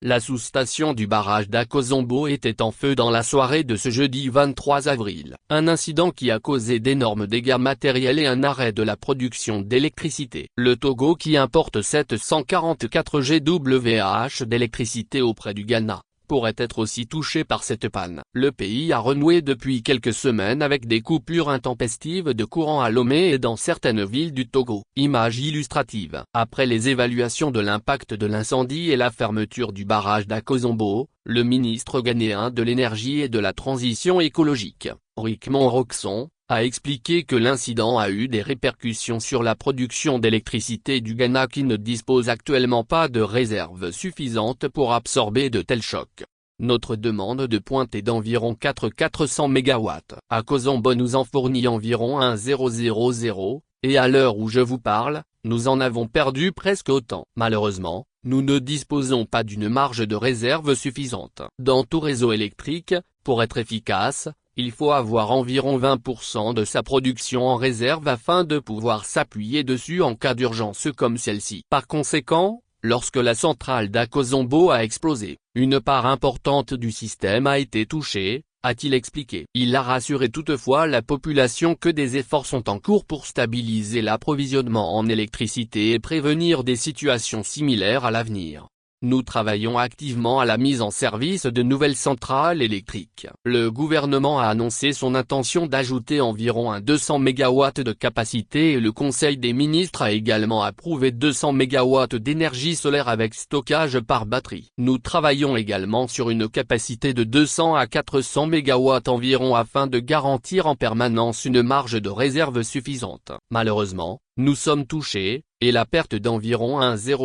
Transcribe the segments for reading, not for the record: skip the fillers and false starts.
La sous-station du barrage d'Akosombo était en feu dans la soirée de ce jeudi 23 avril. Un incident qui a causé d'énormes dégâts matériels et un arrêt de la production d'électricité. Le Togo qui importe 744 GWh d'électricité auprès du Ghana pourrait être aussi touché par cette panne. Le pays a renoué depuis quelques semaines avec des coupures intempestives de courant à Lomé et dans certaines villes du Togo. Image illustrative. Après les évaluations de l'impact de l'incendie et la fermeture du barrage d'Akosombo, le ministre ghanéen de l'énergie et de la transition écologique, Rickman Roxon, a expliqué que l'incident a eu des répercussions sur la production d'électricité du Ghana qui ne dispose actuellement pas de réserves suffisantes pour absorber de tels chocs. Notre demande de pointe est d'environ 400 MW. Akosombo nous en fournit environ 1000, et à l'heure où je vous parle, nous en avons perdu presque autant. Malheureusement, nous ne disposons pas d'une marge de réserve suffisante. Dans tout réseau électrique, pour être efficace, il faut avoir environ 20% de sa production en réserve afin de pouvoir s'appuyer dessus en cas d'urgence comme celle-ci. Par conséquent, lorsque la centrale d'Akosombo a explosé, une part importante du système a été touchée, a-t-il expliqué. Il a rassuré toutefois la population que des efforts sont en cours pour stabiliser l'approvisionnement en électricité et prévenir des situations similaires à l'avenir. Nous travaillons activement à la mise en service de nouvelles centrales électriques. Le gouvernement a annoncé son intention d'ajouter environ 200 MW de capacité et le Conseil des ministres a également approuvé 200 MW d'énergie solaire avec stockage par batterie. Nous travaillons également sur une capacité de 200 à 400 MW environ afin de garantir en permanence une marge de réserve suffisante. Malheureusement, nous sommes touchés, et la perte d'environ 1000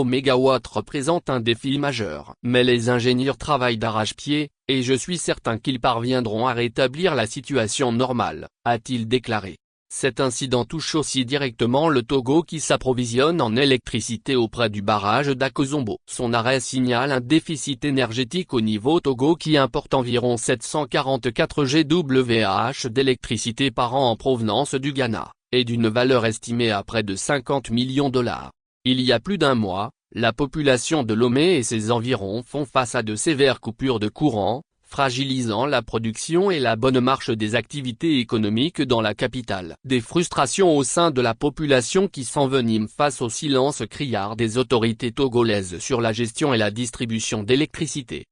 MW représente un défi majeur. Mais les ingénieurs travaillent d'arrache-pied, et je suis certain qu'ils parviendront à rétablir la situation normale, a-t-il déclaré. Cet incident touche aussi directement le Togo qui s'approvisionne en électricité auprès du barrage d'Akosombo. Son arrêt signale un déficit énergétique au niveau Togo qui importe environ 744 GWh d'électricité par an en provenance du Ghana, et d'une valeur estimée à près de 50 millions $. Il y a plus d'un mois, la population de Lomé et ses environs font face à de sévères coupures de courant, fragilisant la production et la bonne marche des activités économiques dans la capitale. Des frustrations au sein de la population qui s'enveniment face au silence criard des autorités togolaises sur la gestion et la distribution d'électricité.